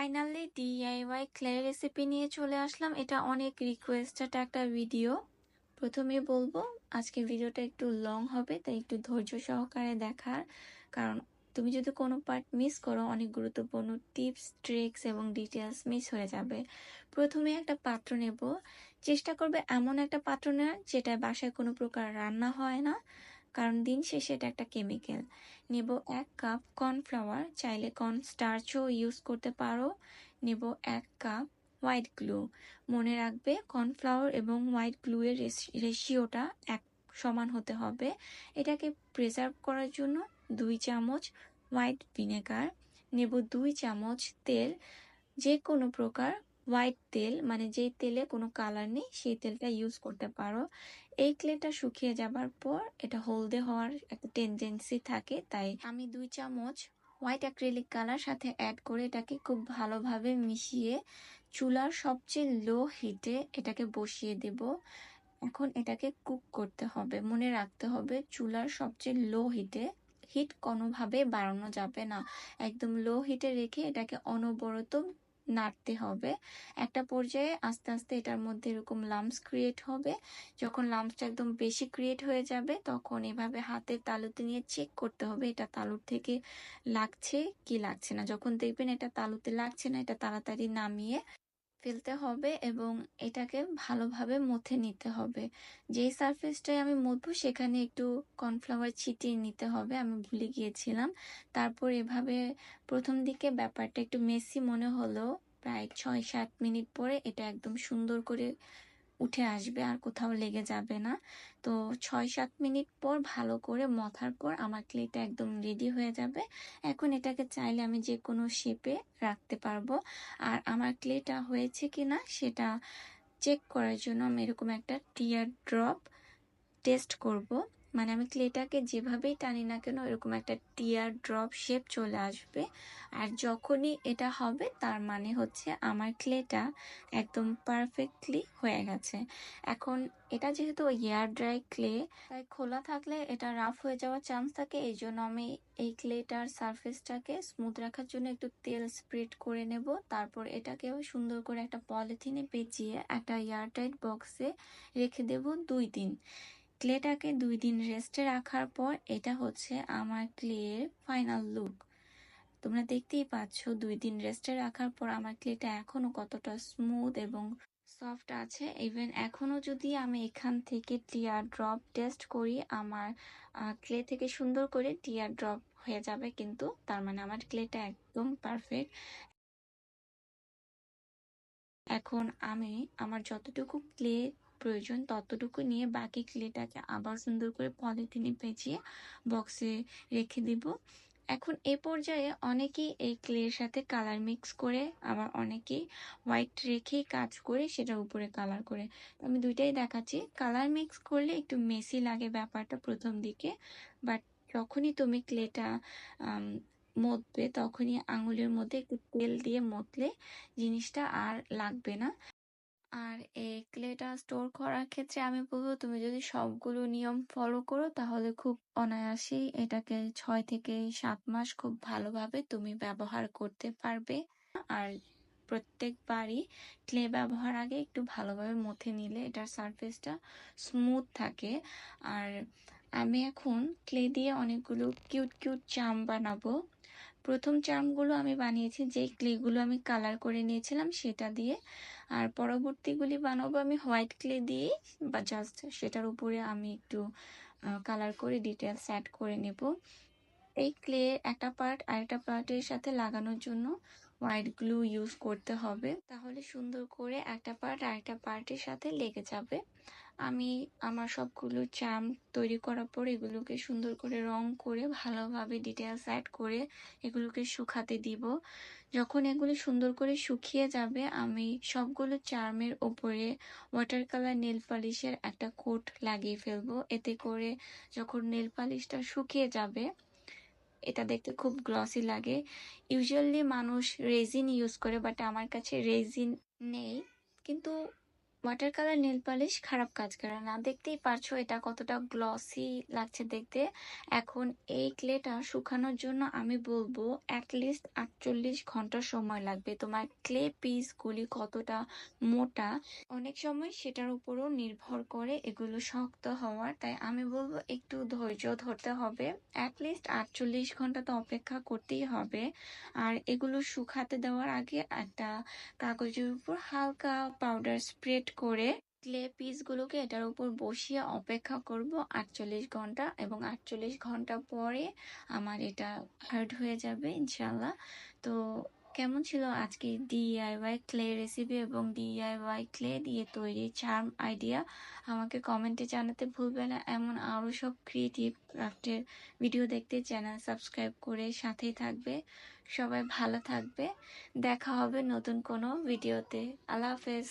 Finally DIY clay recipe নিয়ে চলে আসলাম। এটা অনেক রিকোয়েস্টেড একটা ভিডিও। প্রথমেই বলবো আজকের ভিডিওটা একটু লং হবে, তাই একটু ধৈর্য সহকারে দেখার, কারণ তুমি যদি কোনো পার্ট মিস করো অনেক গুরুত্বপূর্ণ টিপস, ট্রিক্স এবং ডিটেলস মিস হয়ে যাবে। প্রথমে একটা পাত্র নেব। চেষ্টা করবে এমন একটা পাত্র নেওয়ার যেটা বাসায় কোনো প্রকার রান্না হয় না, কারণ দিন শেষে এটা একটা কেমিক্যাল। নেব 1 কাপ কর্নফ্লাওয়ার, চাইলে কর্ন স্টার্চও ইউজ করতে পারো। নেব 1 কাপ হোয়াইট গ্লু। মনে রাখবে কর্নফ্লাওয়ার এবং হোয়াইট গ্লু এর রেশিওটা এক সমান হতে হবে। এটাকে প্রিজার্ভ করার জন্য 2 চামচ হোয়াইট ভিনেগার। নেব 2 চামচ তেল, যে কোনো প্রকার হোয়াইট তেল, মানে যেই তেলে কোনো কালার নেই সেই তেলটা ইউজ করতে পারো। এই ক্লেটা শুকিয়ে যাবার পর এটা হলদে হওয়ার একটা টেন্ডেন্সি থাকে, তাই আমি 2 চামচ হোয়াইট অ্যাক্রিলিক কালার সাথে অ্যাড করে এটাকে খুব ভালোভাবে মিশিয়ে চুলার সবচেয়ে লো হিটে এটাকে বসিয়ে দেব। এখন এটাকে কুক করতে হবে। মনে রাখতে হবে চুলার সবচেয়ে লো হিটে, হিট কোনোভাবে বাড়ানো যাবে না। একদম লো হিটে রেখে এটাকে অনবরত নাড়তে হবে। একটা পর্যায়ে আস্তে আস্তে এটার মধ্যে এরকম লাম্পস ক্রিয়েট হবে। যখন লাম্পসটা একদম বেশি ক্রিয়েট হয়ে যাবে তখন এভাবে হাতের তালুতে নিয়ে চেক করতে হবে এটা তালুর থেকে লাগছে কি লাগছে না। যখন দেখবেন এটা তালুতে লাগছে না, এটা তাড়াতাড়ি নামিয়ে ফেলতে হবে এবং এটাকে ভালোভাবে মথে নিতে হবে। যেই সারফেসটায় আমি মথবো সেখানে একটু কর্নফ্লাওয়ার ছিটিয়ে নিতে হবে, আমি ভুলে গিয়েছিলাম। তারপর এভাবে প্রথম দিকে ব্যাপারটা একটু মেসি মনে হলেও প্রায় 6-7 মিনিট পরে এটা একদম সুন্দর করে উঠে আসবে, আর কোথাও লেগে যাবে না। তো 6-7 মিনিট পর ভালো করে মথার পর আমার ক্লেটা একদম রেডি হয়ে যাবে। এখন এটাকে চাইলে আমি যে কোনো শেপে রাখতে পারবো। আর আমার ক্লেটা হয়েছে কিনা সেটা চেক করার জন্য আমি এরকম একটা টিয়ার ড্রপ টেস্ট করব। মানে আমি ক্লেটাকে যেভাবেই টানি না কেন এরকম একটা টিয়ার ড্রপ শেপ চলে আসবে। আর যখনই এটা হবে তার মানে হচ্ছে আমার ক্লেটা একদম পারফেক্টলি হয়ে গেছে। এখন এটা যেহেতু এয়ার ড্রাই ক্লে, তাই খোলা থাকলে এটা রাফ হয়ে যাওয়ার চান্স থাকে। এই জন্য আমি এই ক্লেটার সারফেসটাকে স্মুথ রাখার জন্য একটু তেল স্প্রেড করে নেব। তারপর এটাকেও সুন্দর করে একটা পলিথিনে পেঁচিয়ে একটা এয়ারটাইট বক্সে রেখে দেব 2 দিন। ক্লেটাকে 2 দিন রেস্টে রাখার পর এটা হচ্ছে আমার ক্লের ফাইনাল লুক। তোমরা দেখতেই পাচ্ছ 2 দিন রেস্টে রাখার পর আমার ক্লেটা এখনো কতটা স্মুথ এবং সফট আছে। ইভেন এখনো যদি আমি এখান থেকে টিয়ার ড্রপ টেস্ট করি আমার ক্লে থেকে সুন্দর করে টিয়ার ড্রপ হয়ে যাবে, কিন্তু তার মানে আমার ক্লেটা একদম পারফেক্ট। এখন আমি আমার যতটুকু ক্লে প্রয়োজন ততটুকু নিয়ে বাকি ক্লেটাকে আবার সুন্দর করে পলিথিনে পেঁচিয়ে বক্সে রেখে দিব। এখন এ পর্যায়ে অনেকেই এই ক্লের সাথে কালার মিক্স করে, আবার অনেকেই হোয়াইট রেখেই কাজ করে সেটার উপরে কালার করে। আমি দুইটাই দেখাচ্ছি। কালার মিক্স করলে একটু মেসি লাগে ব্যাপারটা প্রথম দিকে, বাট যখনই তুমি ক্লেটা মথবে তখনই আঙুলের মধ্যে একটু তেল দিয়ে মথলে জিনিসটা আর লাগবে না। আর এই ক্লেটা স্টোর করার ক্ষেত্রে আমি বলবো তুমি যদি সবগুলো নিয়ম ফলো করো তাহলে খুব অনায়াসেই এটাকে 6 থেকে 7 মাস খুব ভালোভাবে তুমি ব্যবহার করতে পারবে। আর প্রত্যেকবারই ক্লে ব্যবহার আগে একটু ভালোভাবে মথে নিলে এটার সারফেসটা স্মুথ থাকে। আর আমি এখন ক্লে দিয়ে অনেকগুলো কিউট কিউট চার্ম বানাবো। প্রথম চার্মগুলো আমি বানিয়েছি যেই ক্লেগুলো আমি কালার করে নিয়েছিলাম সেটা দিয়ে, আর পরবর্তীগুলি বানাবো আমি হোয়াইট ক্লে দিয়ে, বা জাস্ট সেটার উপরে আমি একটু কালার করে ডিটেলস অ্যাড করে নেব। এই ক্লে একটা পার্ট আরেকটা পার্টের সাথে লাগানোর জন্য হোয়াইট গ্লু ইউজ করতে হবে, তাহলে সুন্দর করে একটা পার্ট আরেকটা পার্টের সাথে লেগে যাবে। আমি আমার সবগুলো চার্ম তৈরি করার পর এগুলোকে সুন্দর করে রং করে ভালোভাবে ডিটেলস অ্যাড করে এগুলোকে শুকাতে দিব। যখন এগুলো সুন্দর করে শুকিয়ে যাবে আমি সবগুলো চার্মের ওপরে ওয়াটার কালার নেল পালিশের একটা কোট লাগিয়ে ফেলবো। এতে করে যখন নেল পালিশটা শুকিয়ে যাবে এটা দেখতে খুব গ্লসি লাগে। ইউজুয়ালি মানুষ রেজিন ইউজ করে, বাট আমার কাছে রেজিন নেই, কিন্তু ওয়াটার কালার নেল পালিশ খারাপ কাজ করে না। দেখতেই পারছো এটা কতটা গ্লসি লাগছে দেখতে। এখন এই ক্লেটা শুকানোর জন্য আমি বলবো অ্যাটলিস্ট 48 ঘন্টা সময় লাগবে। তোমার ক্লে পিসগুলি কতটা মোটা অনেক সময় সেটার উপরও নির্ভর করে এগুলো শক্ত হওয়ার। তাই আমি বলবো একটু ধৈর্য ধরতে হবে। অ্যাটলিস্ট 48 ঘন্টা তো অপেক্ষা করতেই হবে। আর এগুলো শুকাতে দেওয়ার আগে একটা কাগজের উপর হালকা পাউডার স্প্রেড করে ক্লে পিসগুলোকে এটার উপর বসিয়ে অপেক্ষা করব 48 ঘন্টা, এবং 48 ঘন্টা পরে আমার এটা হার্ড হয়ে যাবে ইনশাল্লাহ। তো কেমন ছিল আজকে ডিআইওয়াই ক্লে রেসিপি এবং ডিআইওয়াই ক্লে দিয়ে তৈরি চার্ম আইডিয়া? আমাকে কমেন্টে জানাতে ভুলবে না। এমন আরও সব ক্রিয়েটিভ ক্রাফটের ভিডিও দেখতে চ্যানেল সাবস্ক্রাইব করে সাথেই থাকবে। সবাই ভালো থাকবে। দেখা হবে নতুন কোনো ভিডিওতে। আল্লাহ হাফেজ।